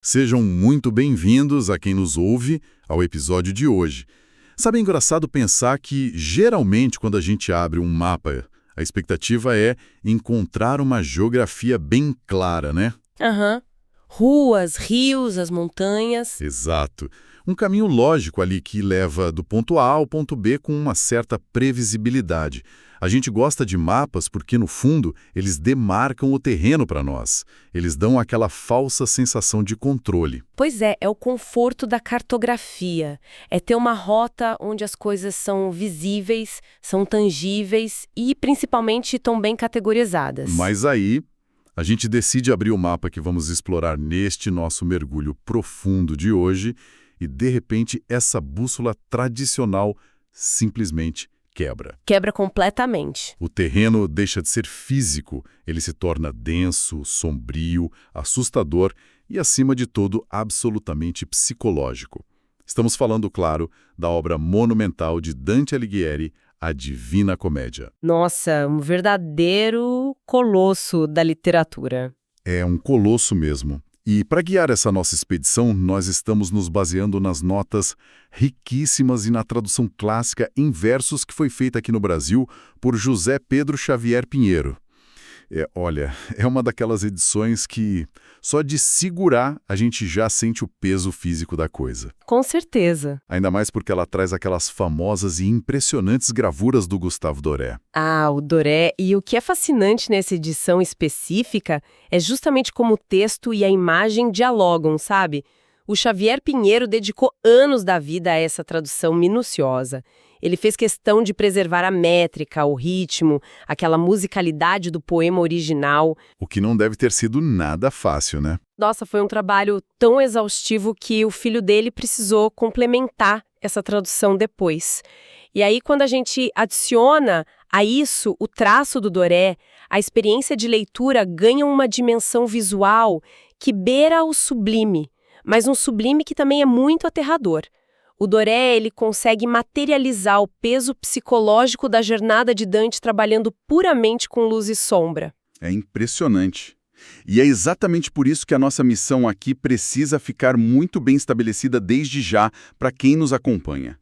Sejam muito bem-vindos a quem nos ouve ao episódio de hoje. Sabe, é engraçado pensar que, geralmente, quando a gente abre um mapa, a expectativa é encontrar uma geografia bem clara, né? Aham. Ruas, rios, as montanhas. Exato. Um caminho lógico ali que leva do ponto A ao ponto B com uma certa previsibilidade. A gente gosta de mapas porque, no fundo, eles demarcam o terreno para nós. Eles dão aquela falsa sensação de controle. Pois é o conforto da cartografia. É ter uma rota onde as coisas são visíveis, são tangíveis e, principalmente, estão bem categorizadas. Mas aí, a gente decide abrir o mapa que vamos explorar neste nosso mergulho profundo de hoje e, de repente, essa bússola tradicional simplesmente quebra. Quebra completamente. O terreno deixa de ser físico, ele se torna denso, sombrio, assustador e, acima de tudo, absolutamente psicológico. Estamos falando, claro, da obra monumental de Dante Alighieri, A Divina Comédia. Nossa, um verdadeiro colosso da literatura. É um colosso mesmo. E para guiar essa nossa expedição, nós estamos nos baseando nas notas riquíssimas e na tradução clássica em versos que foi feita aqui no Brasil por José Pedro Xavier Pinheiro. Olha, é uma daquelas edições que só de segurar a gente já sente o peso físico da coisa. Com certeza. Ainda mais porque ela traz aquelas famosas e impressionantes gravuras do Gustavo Doré. Ah, o Doré. E o que é fascinante nessa edição específica é justamente como o texto e a imagem dialogam, sabe? O Xavier Pinheiro dedicou anos da vida a essa tradução minuciosa. Ele fez questão de preservar a métrica, o ritmo, aquela musicalidade do poema original. O que não deve ter sido nada fácil, né? Nossa, foi um trabalho tão exaustivo que o filho dele precisou complementar essa tradução depois. E aí, quando a gente adiciona a isso o traço do Doré, a experiência de leitura ganha uma dimensão visual que beira o sublime, mas um sublime que também é muito aterrador. O Doré, ele consegue materializar o peso psicológico da jornada de Dante trabalhando puramente com luz e sombra. É impressionante. E é exatamente por isso que a nossa missão aqui precisa ficar muito bem estabelecida desde já para quem nos acompanha.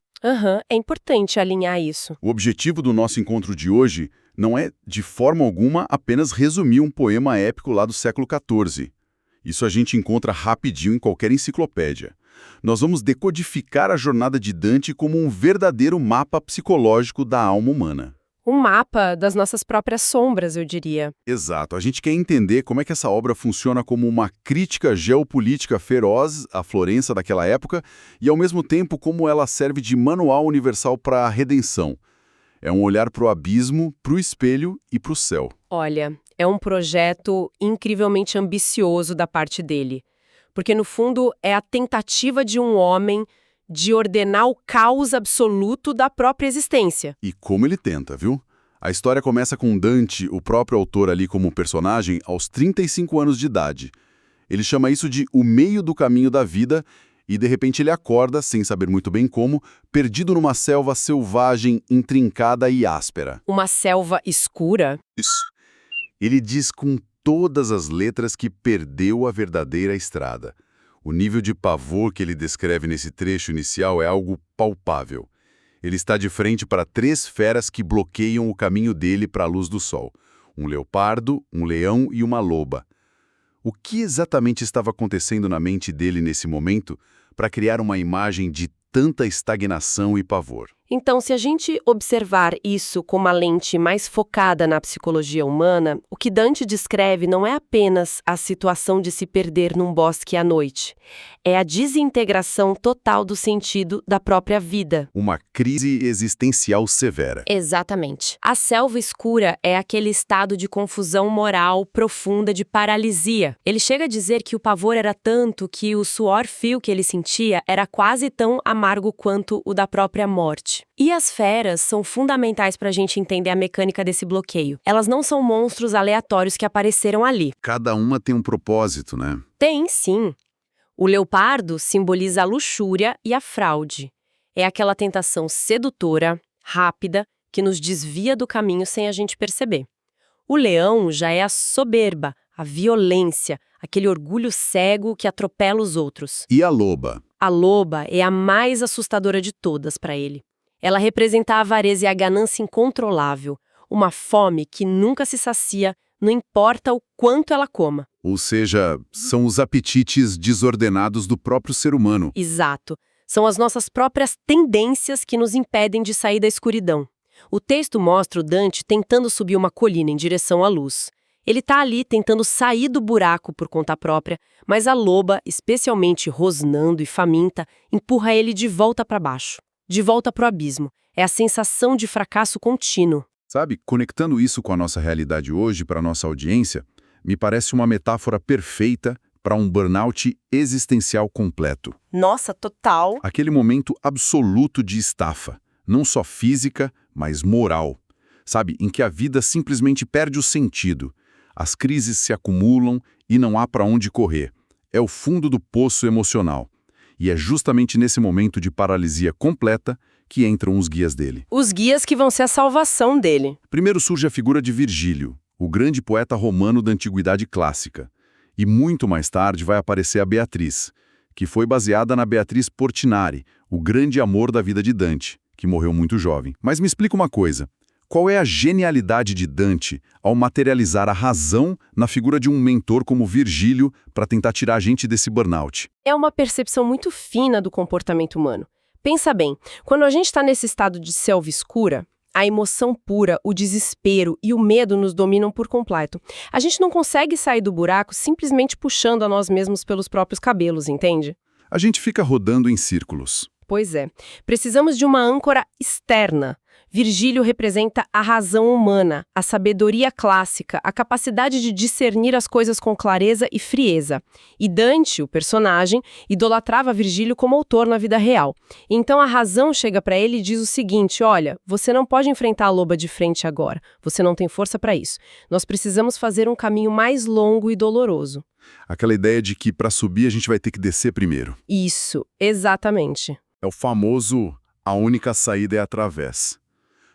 É importante alinhar isso. O objetivo do nosso encontro de hoje não é, de forma alguma, apenas resumir um poema épico lá do século XIV. Isso a gente encontra rapidinho em qualquer enciclopédia. Nós vamos decodificar a jornada de Dante como um verdadeiro mapa psicológico da alma humana. Um mapa das nossas próprias sombras, eu diria. Exato. A gente quer entender como é que essa obra funciona como uma crítica geopolítica feroz à Florença daquela época e, ao mesmo tempo, como ela serve de manual universal para a redenção. É um olhar para o abismo, para o espelho e para o céu. Olha, é um projeto incrivelmente ambicioso da parte dele. Porque, no fundo, é a tentativa de um homem de ordenar o caos absoluto da própria existência. E como ele tenta, viu? A história começa com Dante, o próprio autor ali como personagem, aos 35 anos de idade. Ele chama isso de o meio do caminho da vida e, de repente, ele acorda, sem saber muito bem como, perdido numa selva selvagem, intrincada e áspera. Uma selva escura? Isso. Ele diz com todas as letras que perdeu a verdadeira estrada. O nível de pavor que ele descreve nesse trecho inicial é algo palpável. Ele está de frente para 3 feras que bloqueiam o caminho dele para a luz do sol. Um leopardo, um leão e uma loba. O que exatamente estava acontecendo na mente dele nesse momento para criar uma imagem de tanta estagnação e pavor? Então, se a gente observar isso com uma lente mais focada na psicologia humana, o que Dante descreve não é apenas a situação de se perder num bosque à noite. É a desintegração total do sentido da própria vida. Uma crise existencial severa. Exatamente. A selva escura é aquele estado de confusão moral profunda, de paralisia. Ele chega a dizer que o pavor era tanto que o suor frio que ele sentia era quase tão amargo quanto o da própria morte. E as feras são fundamentais para a gente entender a mecânica desse bloqueio. Elas não são monstros aleatórios que apareceram ali. Cada uma tem um propósito, né? Tem, sim. O leopardo simboliza a luxúria e a fraude. É aquela tentação sedutora, rápida, que nos desvia do caminho sem a gente perceber. O leão já é a soberba, a violência, aquele orgulho cego que atropela os outros. E a loba? A loba é a mais assustadora de todas para ele. Ela representa a avareza e a ganância incontrolável, uma fome que nunca se sacia, não importa o quanto ela coma. Ou seja, são os apetites desordenados do próprio ser humano. Exato. São as nossas próprias tendências que nos impedem de sair da escuridão. O texto mostra o Dante tentando subir uma colina em direção à luz. Ele está ali tentando sair do buraco por conta própria, mas a loba, especialmente rosnando e faminta, empurra ele de volta para baixo, de volta para o abismo. É a sensação de fracasso contínuo. Sabe, conectando isso com a nossa realidade hoje, para a nossa audiência, me parece uma metáfora perfeita para um burnout existencial completo. Nossa, total. Aquele momento absoluto de estafa, não só física, mas moral. Sabe, em que a vida simplesmente perde o sentido. As crises se acumulam e não há para onde correr. É o fundo do poço emocional. E é justamente nesse momento de paralisia completa que entram os guias dele. Os guias que vão ser a salvação dele. Primeiro surge a figura de Virgílio, o grande poeta romano da antiguidade clássica. E muito mais tarde vai aparecer a Beatriz, que foi baseada na Beatriz Portinari, o grande amor da vida de Dante, que morreu muito jovem. Mas me explica uma coisa. Qual é a genialidade de Dante ao materializar a razão na figura de um mentor como Virgílio para tentar tirar a gente desse burnout? É uma percepção muito fina do comportamento humano. Pensa bem, quando a gente está nesse estado de selva escura, a emoção pura, o desespero e o medo nos dominam por completo. A gente não consegue sair do buraco simplesmente puxando a nós mesmos pelos próprios cabelos, entende? A gente fica rodando em círculos. Pois é. Precisamos de uma âncora externa. Virgílio representa a razão humana, a sabedoria clássica, a capacidade de discernir as coisas com clareza e frieza. E Dante, o personagem, idolatrava Virgílio como autor na vida real. Então a razão chega para ele e diz o seguinte: olha, você não pode enfrentar a loba de frente agora. Você não tem força para isso. Nós precisamos fazer um caminho mais longo e doloroso. Aquela ideia de que para subir a gente vai ter que descer primeiro. Isso, exatamente. É o famoso, a única saída é através.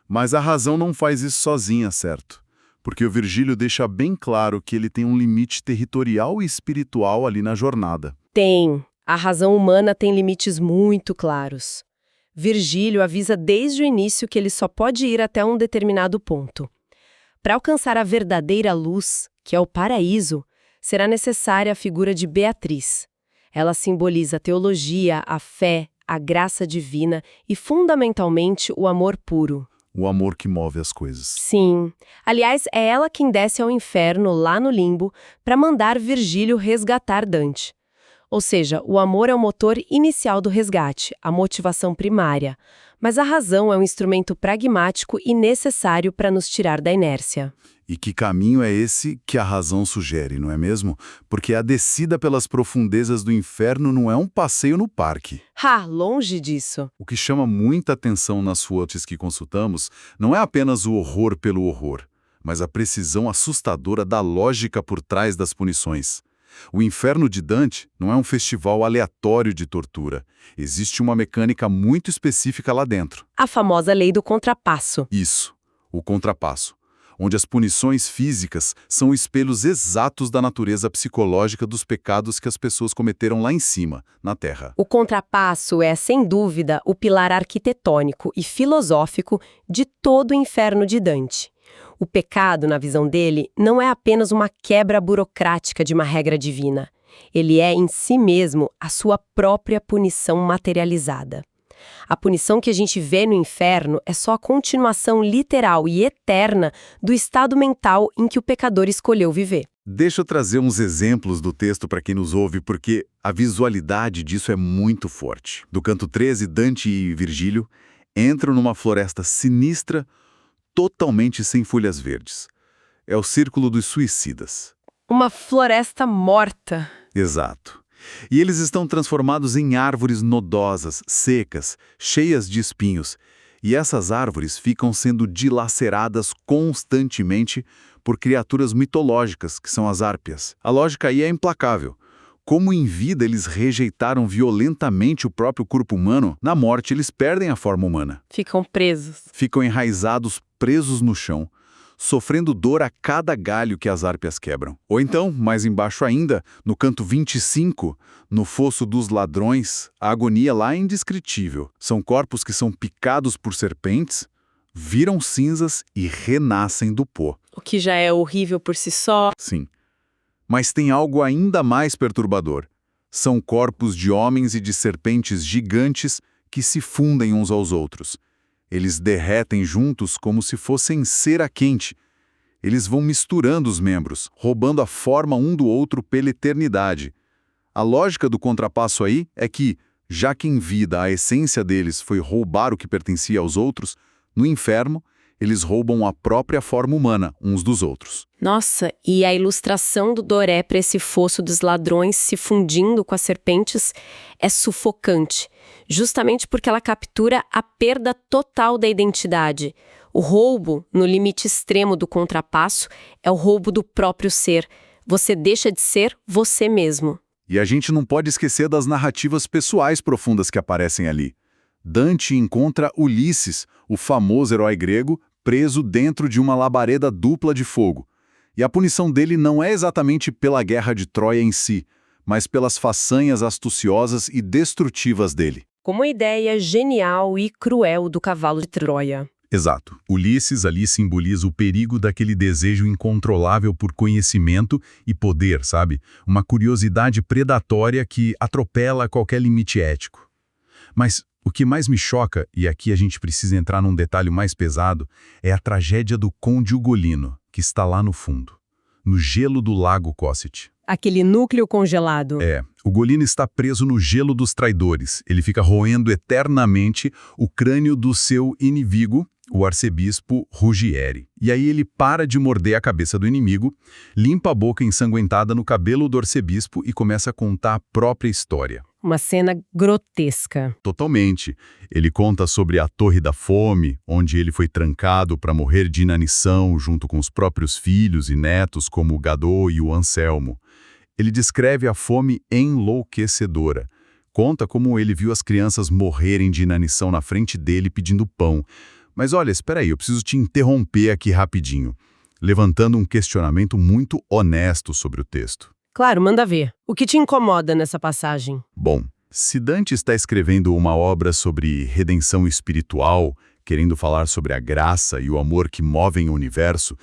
Mas a razão não faz isso sozinha, certo? Porque o Virgílio deixa bem claro que ele tem um limite territorial e espiritual ali na jornada. Tem. A razão humana tem limites muito claros. Virgílio avisa desde o início que ele só pode ir até um determinado ponto. Para alcançar a verdadeira luz, que é o paraíso, será necessária a figura de Beatriz. Ela simboliza a teologia, a fé, a graça divina e, fundamentalmente, o amor puro. O amor que move as coisas. Sim. Aliás, é ela quem desce ao inferno, lá no limbo, para mandar Virgílio resgatar Dante. Ou seja, o amor é o motor inicial do resgate, a motivação primária. Mas a razão é um instrumento pragmático e necessário para nos tirar da inércia. E que caminho é esse que a razão sugere, não é mesmo? Porque a descida pelas profundezas do inferno não é um passeio no parque. Longe disso. O que chama muita atenção nas fontes que consultamos não é apenas o horror pelo horror, mas a precisão assustadora da lógica por trás das punições. O inferno de Dante não é um festival aleatório de tortura. Existe uma mecânica muito específica lá dentro. A famosa lei do contrapasso. Isso, o contrapasso, onde as punições físicas são espelhos exatos da natureza psicológica dos pecados que as pessoas cometeram lá em cima, na Terra. O contrapasso é, sem dúvida, o pilar arquitetônico e filosófico de todo o inferno de Dante. O pecado, na visão dele, não é apenas uma quebra burocrática de uma regra divina. Ele é, em si mesmo, a sua própria punição materializada. A punição que a gente vê no inferno é só a continuação literal e eterna do estado mental em que o pecador escolheu viver. Deixa eu trazer uns exemplos do texto para quem nos ouve, porque a visualidade disso é muito forte. Do canto 13, Dante e Virgílio entram numa floresta sinistra, totalmente sem folhas verdes. É o círculo dos suicidas. Uma floresta morta. Exato. E eles estão transformados em árvores nodosas, secas, cheias de espinhos. E essas árvores ficam sendo dilaceradas constantemente por criaturas mitológicas, que são as Hárpias. A lógica aí é implacável. Como em vida eles rejeitaram violentamente o próprio corpo humano, na morte eles perdem a forma humana. Ficam presos. Ficam enraizados, presos no chão, sofrendo dor a cada galho que as árpias quebram. Ou então, mais embaixo ainda, no canto 25, no fosso dos ladrões, a agonia lá é indescritível. São corpos que são picados por serpentes, viram cinzas e renascem do pó. O que já é horrível por si só. Sim. Mas tem algo ainda mais perturbador. São corpos de homens e de serpentes gigantes que se fundem uns aos outros. Eles derretem juntos como se fossem cera quente. Eles vão misturando os membros, roubando a forma um do outro pela eternidade. A lógica do contrapasso aí é que, já que em vida a essência deles foi roubar o que pertencia aos outros, no inferno, eles roubam a própria forma humana uns dos outros. Nossa, e a ilustração do Doré para esse fosso dos ladrões se fundindo com as serpentes é sufocante, justamente porque ela captura a perda total da identidade. O roubo, no limite extremo do contrapasso, é o roubo do próprio ser. Você deixa de ser você mesmo. E a gente não pode esquecer das narrativas pessoais profundas que aparecem ali. Dante encontra Ulisses, o famoso herói grego, preso dentro de uma labareda dupla de fogo. E a punição dele não é exatamente pela guerra de Troia em si, mas pelas façanhas astuciosas e destrutivas dele. Como a ideia genial e cruel do cavalo de Troia. Exato. Ulisses ali simboliza o perigo daquele desejo incontrolável por conhecimento e poder, sabe? Uma curiosidade predatória que atropela qualquer limite ético. Mas o que mais me choca, e aqui a gente precisa entrar num detalhe mais pesado, é a tragédia do Conde Ugolino, que está lá no fundo, no gelo do Lago Cosset. Aquele núcleo congelado. Ugolino está preso no gelo dos traidores. Ele fica roendo eternamente o crânio do seu inimigo, o arcebispo Ruggieri. E aí ele para de morder a cabeça do inimigo, limpa a boca ensanguentada no cabelo do arcebispo e começa a contar a própria história. Uma cena grotesca. Totalmente. Ele conta sobre a Torre da Fome, onde ele foi trancado para morrer de inanição junto com os próprios filhos e netos como o Gadot e o Anselmo. Ele descreve a fome enlouquecedora. Conta como ele viu as crianças morrerem de inanição na frente dele pedindo pão. Mas olha, espera aí, eu preciso te interromper aqui rapidinho, levantando um questionamento muito honesto sobre o texto. Claro, manda ver. O que te incomoda nessa passagem? Bom, se Dante está escrevendo uma obra sobre redenção espiritual, querendo falar sobre a graça e o amor que movem o universo,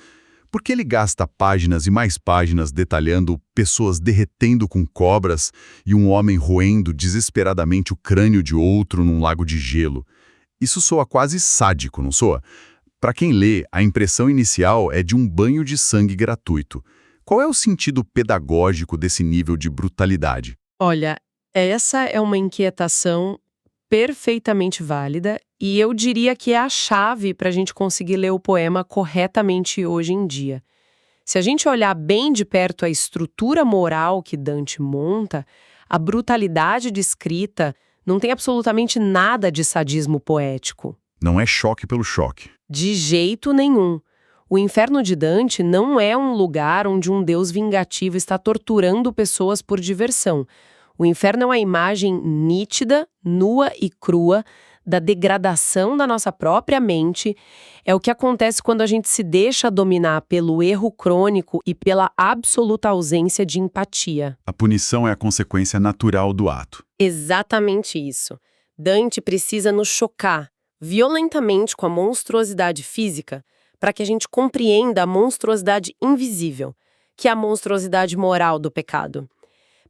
por que ele gasta páginas e mais páginas detalhando pessoas derretendo com cobras e um homem roendo desesperadamente o crânio de outro num lago de gelo? Isso soa quase sádico, não soa? Para quem lê, a impressão inicial é de um banho de sangue gratuito. Qual é o sentido pedagógico desse nível de brutalidade? Olha, essa é uma inquietação perfeitamente válida e eu diria que é a chave para a gente conseguir ler o poema corretamente hoje em dia. Se a gente olhar bem de perto a estrutura moral que Dante monta, a brutalidade descrita não tem absolutamente nada de sadismo poético. Não é choque pelo choque. De jeito nenhum. O inferno de Dante não é um lugar onde um deus vingativo está torturando pessoas por diversão. O inferno é uma imagem nítida, nua e crua da degradação da nossa própria mente. É o que acontece quando a gente se deixa dominar pelo erro crônico e pela absoluta ausência de empatia. A punição é a consequência natural do ato. Exatamente isso. Dante precisa nos chocar violentamente com a monstruosidade física para que a gente compreenda a monstruosidade invisível, que é a monstruosidade moral do pecado.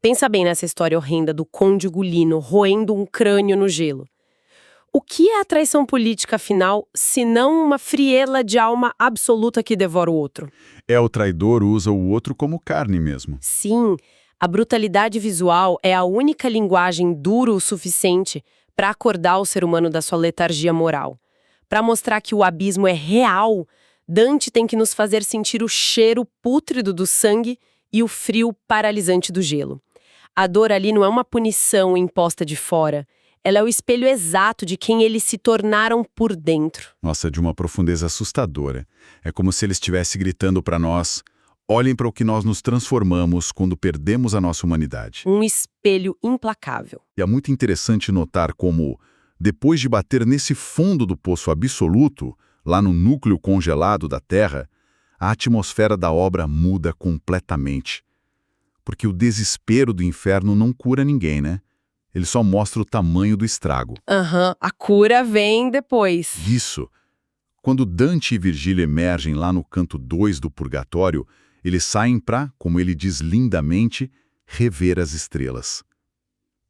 Pensa bem nessa história horrenda do Conde Ugolino roendo um crânio no gelo. O que é a traição política, afinal, se não uma friela de alma absoluta que devora o outro? O traidor usa o outro como carne mesmo. Sim, a brutalidade visual é a única linguagem dura o suficiente para acordar o ser humano da sua letargia moral. Para mostrar que o abismo é real, Dante tem que nos fazer sentir o cheiro pútrido do sangue e o frio paralisante do gelo. A dor ali não é uma punição imposta de fora, ela é o espelho exato de quem eles se tornaram por dentro. Nossa, de uma profundeza assustadora. É como se ele estivesse gritando para nós: olhem para o que nós nos transformamos quando perdemos a nossa humanidade. Um espelho implacável. E é muito interessante notar como, depois de bater nesse fundo do poço absoluto, lá no núcleo congelado da Terra, a atmosfera da obra muda completamente. Porque o desespero do inferno não cura ninguém, né? Ele só mostra o tamanho do estrago. A cura vem depois. Isso. Quando Dante e Virgílio emergem lá no canto 2 do Purgatório, eles saem para, como ele diz lindamente, rever as estrelas.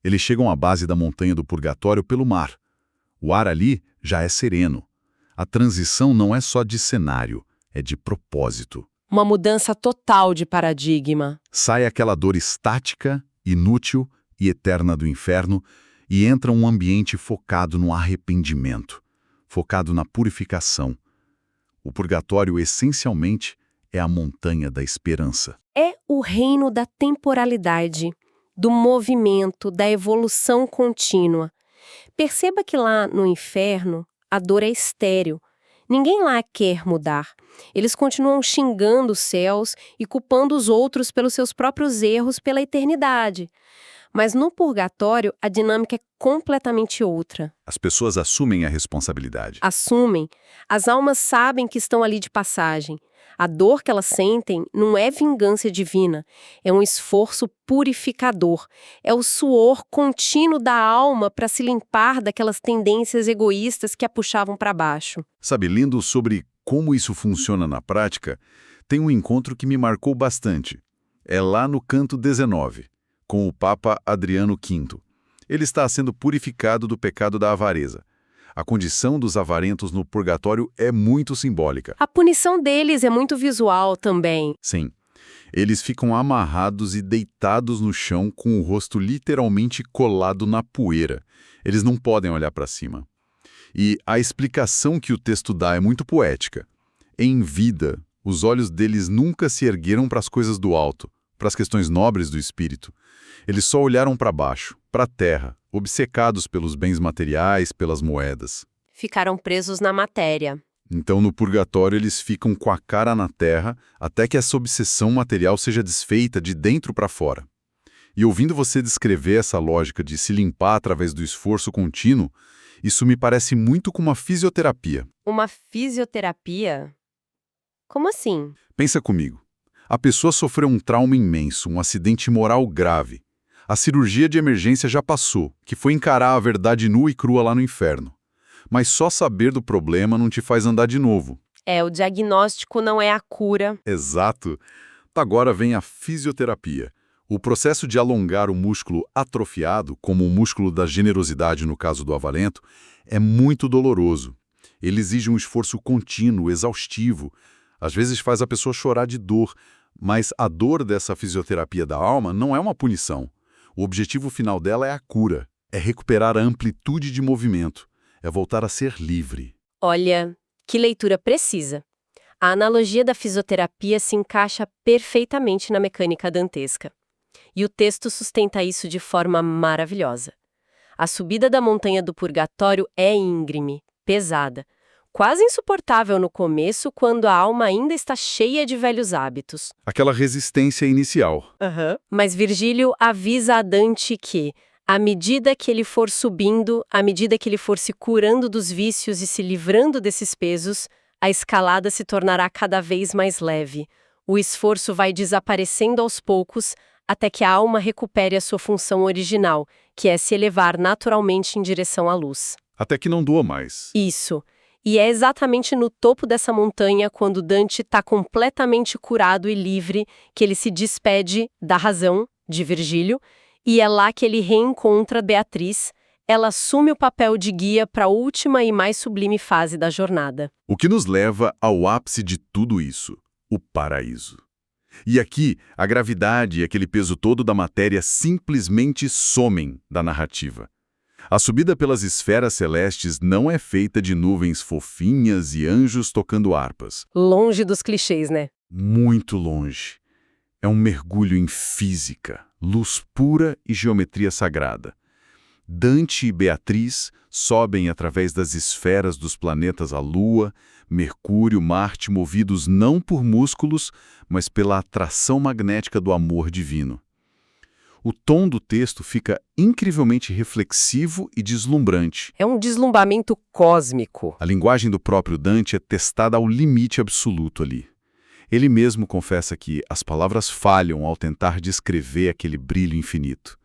Eles chegam à base da montanha do Purgatório pelo mar. O ar ali já é sereno. A transição não é só de cenário, é de propósito. Uma mudança total de paradigma. Sai aquela dor estática, inútil e eterna do inferno e entra um ambiente focado no arrependimento, focado na purificação. O Purgatório, essencialmente, é a montanha da esperança. É o reino da temporalidade, do movimento, da evolução contínua. Perceba que lá no inferno, a dor é estéril. Ninguém lá quer mudar. Eles continuam xingando os céus e culpando os outros pelos seus próprios erros pela eternidade. Mas no purgatório, a dinâmica é completamente outra. As pessoas assumem a responsabilidade. Assumem. As almas sabem que estão ali de passagem. A dor que elas sentem não é vingança divina, é um esforço purificador. É o suor contínuo da alma para se limpar daquelas tendências egoístas que a puxavam para baixo. Sabe, lendo sobre como isso funciona na prática, tem um encontro que me marcou bastante. É lá no canto 19, com o Papa Adriano V. Ele está sendo purificado do pecado da avareza. A condição dos avarentos no purgatório é muito simbólica. A punição deles é muito visual também. Sim. Eles ficam amarrados e deitados no chão com o rosto literalmente colado na poeira. Eles não podem olhar para cima. E a explicação que o texto dá é muito poética. Em vida, os olhos deles nunca se ergueram para as coisas do alto, para as questões nobres do espírito. Eles só olharam para baixo, para a terra, obcecados pelos bens materiais, pelas moedas. Ficaram presos na matéria. Então, no purgatório, eles ficam com a cara na terra até que essa obsessão material seja desfeita de dentro para fora. E ouvindo você descrever essa lógica de se limpar através do esforço contínuo, isso me parece muito com uma fisioterapia. Uma fisioterapia? Como assim? Pensa comigo. A pessoa sofreu um trauma imenso, um acidente moral grave. A cirurgia de emergência já passou, que foi encarar a verdade nua e crua lá no inferno. Mas só saber do problema não te faz andar de novo. O diagnóstico não é a cura. Exato. Agora vem a fisioterapia. O processo de alongar o músculo atrofiado, como o músculo da generosidade no caso do avarento, é muito doloroso. Ele exige um esforço contínuo, exaustivo. Às vezes faz a pessoa chorar de dor, mas a dor dessa fisioterapia da alma não é uma punição. O objetivo final dela é a cura, é recuperar a amplitude de movimento, é voltar a ser livre. Olha, que leitura precisa. A analogia da fisioterapia se encaixa perfeitamente na mecânica dantesca. E o texto sustenta isso de forma maravilhosa. A subida da montanha do purgatório é íngreme, pesada, quase insuportável no começo quando a alma ainda está cheia de velhos hábitos. Aquela resistência inicial. Mas Virgílio avisa a Dante que, à medida que ele for subindo, à medida que ele for se curando dos vícios e se livrando desses pesos, a escalada se tornará cada vez mais leve. O esforço vai desaparecendo aos poucos até que a alma recupere a sua função original, que é se elevar naturalmente em direção à luz. Até que não doa mais. Isso. E é exatamente no topo dessa montanha, quando Dante está completamente curado e livre, que ele se despede da razão, de Virgílio, e é lá que ele reencontra Beatriz. Ela assume o papel de guia para a última e mais sublime fase da jornada. O que nos leva ao ápice de tudo isso, o paraíso. E aqui, a gravidade e aquele peso todo da matéria simplesmente somem da narrativa. A subida pelas esferas celestes não é feita de nuvens fofinhas e anjos tocando harpas. Longe dos clichês, né? Muito longe. É um mergulho em física, luz pura e geometria sagrada. Dante e Beatriz sobem através das esferas dos planetas à Lua, Mercúrio, Marte, movidos não por músculos, mas pela atração magnética do amor divino. O tom do texto fica incrivelmente reflexivo e deslumbrante. É um deslumbramento cósmico. A linguagem do próprio Dante é testada ao limite absoluto ali. Ele mesmo confessa que as palavras falham ao tentar descrever aquele brilho infinito.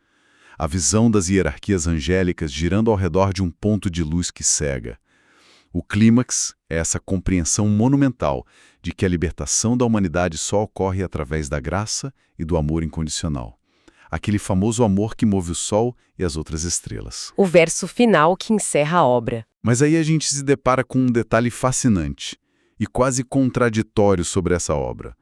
A visão das hierarquias angélicas girando ao redor de um ponto de luz que cega. O clímax é essa compreensão monumental de que a libertação da humanidade só ocorre através da graça e do amor incondicional. Aquele famoso amor que move o sol e as outras estrelas. O verso final que encerra a obra. Mas aí a gente se depara com um detalhe fascinante e quase contraditório sobre essa obra.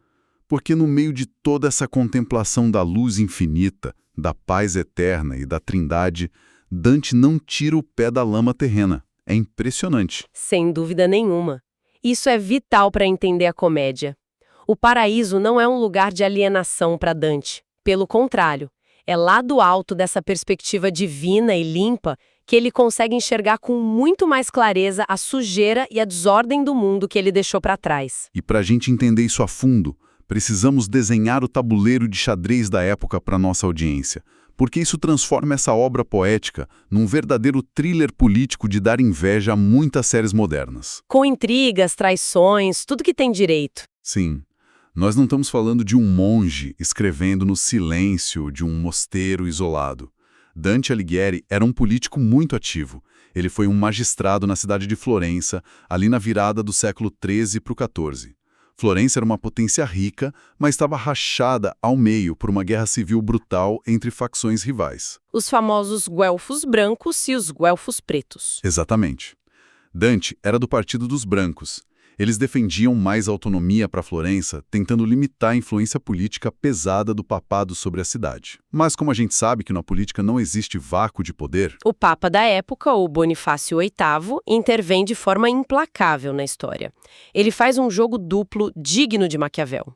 Porque no meio de toda essa contemplação da luz infinita, da paz eterna e da Trindade, Dante não tira o pé da lama terrena. É impressionante. Sem dúvida nenhuma. Isso é vital para entender a comédia. O paraíso não é um lugar de alienação para Dante. Pelo contrário, é lá do alto dessa perspectiva divina e limpa que ele consegue enxergar com muito mais clareza a sujeira e a desordem do mundo que ele deixou para trás. E para a gente entender isso a fundo, precisamos desenhar o tabuleiro de xadrez da época para nossa audiência, porque isso transforma essa obra poética num verdadeiro thriller político de dar inveja a muitas séries modernas. Com intrigas, traições, tudo que tem direito. Sim, nós não estamos falando de um monge escrevendo no silêncio de um mosteiro isolado. Dante Alighieri era um político muito ativo. Ele foi um magistrado na cidade de Florença, ali na virada do século XIII para o XIV. Florença era uma potência rica, mas estava rachada ao meio por uma guerra civil brutal entre facções rivais. Os famosos guelfos brancos e os guelfos pretos. Exatamente. Dante era do partido dos brancos. Eles defendiam mais autonomia para Florença, tentando limitar a influência política pesada do papado sobre a cidade. Mas como a gente sabe que na política não existe vácuo de poder... O papa da época, o Bonifácio VIII, intervém de forma implacável na história. Ele faz um jogo duplo digno de Maquiavel.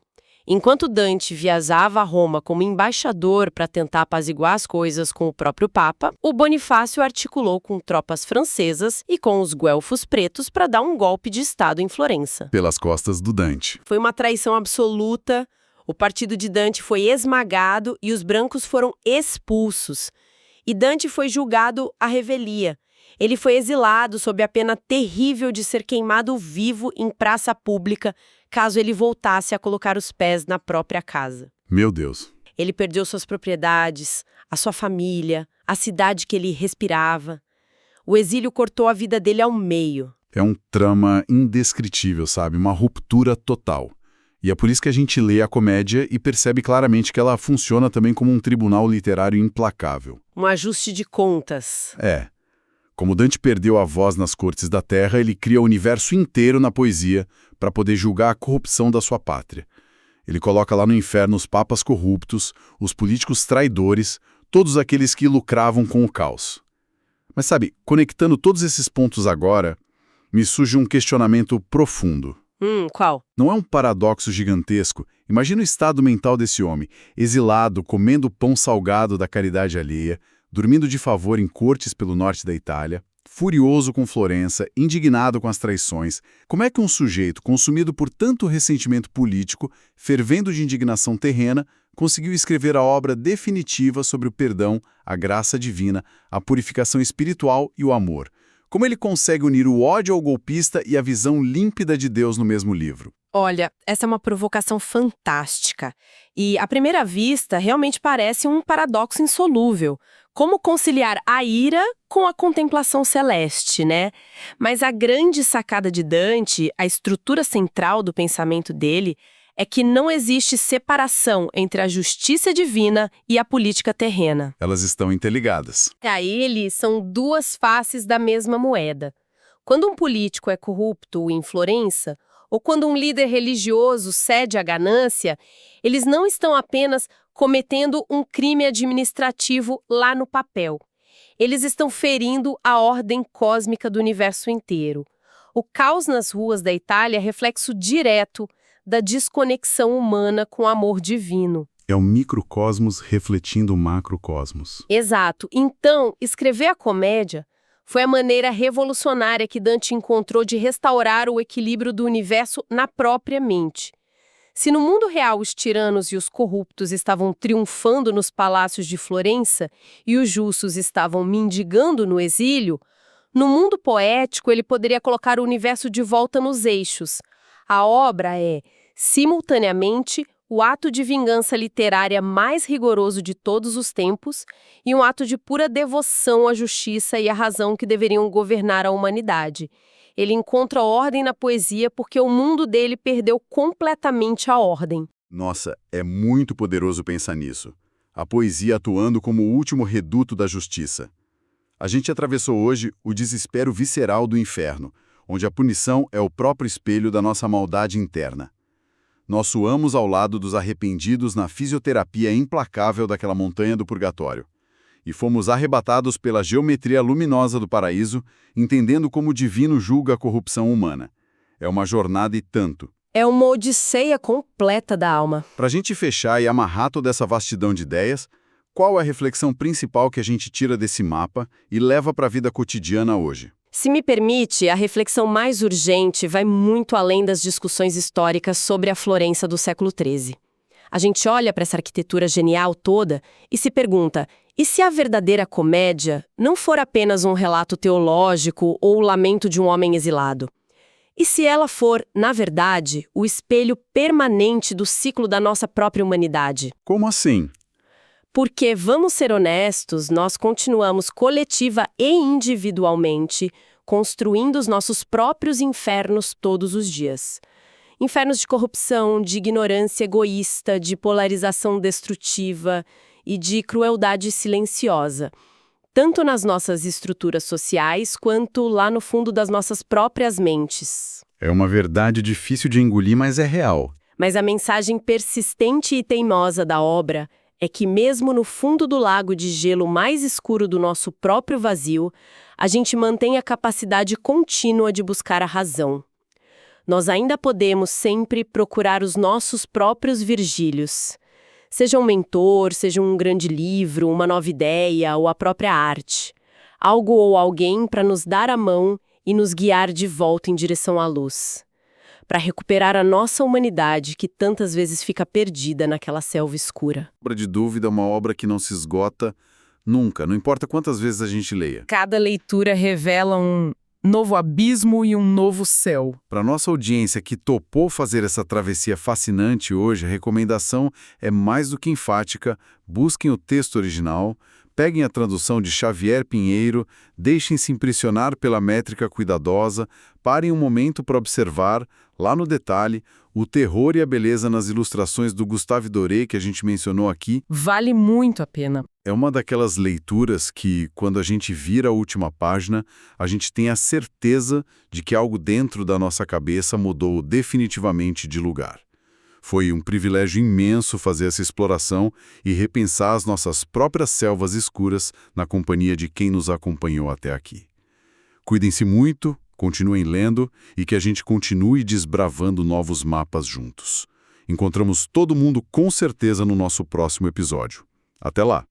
Enquanto Dante viajava a Roma como embaixador para tentar apaziguar as coisas com o próprio Papa, o Bonifácio articulou com tropas francesas e com os guelfos pretos para dar um golpe de Estado em Florença. Pelas costas do Dante. Foi uma traição absoluta, o partido de Dante foi esmagado e os brancos foram expulsos. E Dante foi julgado à revelia. Ele foi exilado sob a pena terrível de ser queimado vivo em praça pública, caso ele voltasse a colocar os pés na própria casa. Meu Deus! Ele perdeu suas propriedades, a sua família, a cidade que ele respirava. O exílio cortou a vida dele ao meio. É um trama indescritível, sabe? Uma ruptura total. E é por isso que a gente lê a comédia e percebe claramente que ela funciona também como um tribunal literário implacável. Um ajuste de contas. É. Como Dante perdeu a voz nas cortes da terra, ele cria o universo inteiro na poesia para poder julgar a corrupção da sua pátria. Ele coloca lá no inferno os papas corruptos, os políticos traidores, todos aqueles que lucravam com o caos. Mas sabe, conectando todos esses pontos agora, me surge um questionamento profundo. Qual? Não é um paradoxo gigantesco? Imagina o estado mental desse homem, exilado, comendo pão salgado da caridade alheia, dormindo de favor em cortes pelo norte da Itália, furioso com Florença, indignado com as traições. Como é que um sujeito consumido por tanto ressentimento político, fervendo de indignação terrena, conseguiu escrever a obra definitiva sobre o perdão, a graça divina, a purificação espiritual e o amor? Como ele consegue unir o ódio ao golpista e a visão límpida de Deus no mesmo livro? Olha, essa é uma provocação fantástica. E, à primeira vista, realmente parece um paradoxo insolúvel. Como conciliar a ira com a contemplação celeste, né? Mas a grande sacada de Dante, a estrutura central do pensamento dele, é que não existe separação entre a justiça divina e a política terrena. Elas estão interligadas. Para ele, são duas faces da mesma moeda. Quando um político é corrupto em Florença, ou quando um líder religioso cede à ganância, eles não estão apenas cometendo um crime administrativo lá no papel. Eles estão ferindo a ordem cósmica do universo inteiro. O caos nas ruas da Itália é reflexo direto da desconexão humana com o amor divino. É o microcosmos refletindo o macrocosmos. Exato. Então, escrever a comédia foi a maneira revolucionária que Dante encontrou de restaurar o equilíbrio do universo na própria mente. Se no mundo real os tiranos e os corruptos estavam triunfando nos palácios de Florença e os justos estavam mendigando no exílio, no mundo poético ele poderia colocar o universo de volta nos eixos. A obra é simultaneamente, o ato de vingança literária mais rigoroso de todos os tempos e um ato de pura devoção à justiça e à razão que deveriam governar a humanidade. Ele encontra ordem na poesia porque o mundo dele perdeu completamente a ordem. Nossa, é muito poderoso pensar nisso. A poesia atuando como o último reduto da justiça. A gente atravessou hoje o desespero visceral do inferno, onde a punição é o próprio espelho da nossa maldade interna. Nós suamos ao lado dos arrependidos na fisioterapia implacável daquela montanha do purgatório. E fomos arrebatados pela geometria luminosa do paraíso, entendendo como o divino julga a corrupção humana. É uma jornada e tanto. É uma odisseia completa da alma. Para a gente fechar e amarrar toda essa vastidão de ideias, qual é a reflexão principal que a gente tira desse mapa e leva para a vida cotidiana hoje? Se me permite, a reflexão mais urgente vai muito além das discussões históricas sobre a Florença do século XIII. A gente olha para essa arquitetura genial toda e se pergunta, e se a verdadeira comédia não for apenas um relato teológico ou o lamento de um homem exilado? E se ela for, na verdade, o espelho permanente do ciclo da nossa própria humanidade? Como assim? Porque, vamos ser honestos, nós continuamos coletiva e individualmente construindo os nossos próprios infernos todos os dias. Infernos de corrupção, de ignorância egoísta, de polarização destrutiva e de crueldade silenciosa. Tanto nas nossas estruturas sociais, quanto lá no fundo das nossas próprias mentes. É uma verdade difícil de engolir, mas é real. Mas a mensagem persistente e teimosa da obra é que mesmo no fundo do lago de gelo mais escuro do nosso próprio vazio, a gente mantém a capacidade contínua de buscar a razão. Nós ainda podemos sempre procurar os nossos próprios Virgílios. Seja um mentor, seja um grande livro, uma nova ideia ou a própria arte. Algo ou alguém para nos dar a mão e nos guiar de volta em direção à luz. Para recuperar a nossa humanidade que tantas vezes fica perdida naquela selva escura. Obra de dúvida é uma obra que não se esgota nunca, não importa quantas vezes a gente leia. Cada leitura revela um novo abismo e um novo céu. Para nossa audiência que topou fazer essa travessia fascinante hoje, a recomendação é mais do que enfática: busquem o texto original, peguem a tradução de Xavier Pinheiro, deixem-se impressionar pela métrica cuidadosa, parem um momento para observar, lá no detalhe, o terror e a beleza nas ilustrações do Gustave Doré que a gente mencionou aqui. Vale muito a pena. É uma daquelas leituras que, quando a gente vira a última página, a gente tem a certeza de que algo dentro da nossa cabeça mudou definitivamente de lugar. Foi um privilégio imenso fazer essa exploração e repensar as nossas próprias selvas escuras na companhia de quem nos acompanhou até aqui. Cuidem-se muito, continuem lendo e que a gente continue desbravando novos mapas juntos. Encontramos todo mundo com certeza no nosso próximo episódio. Até lá!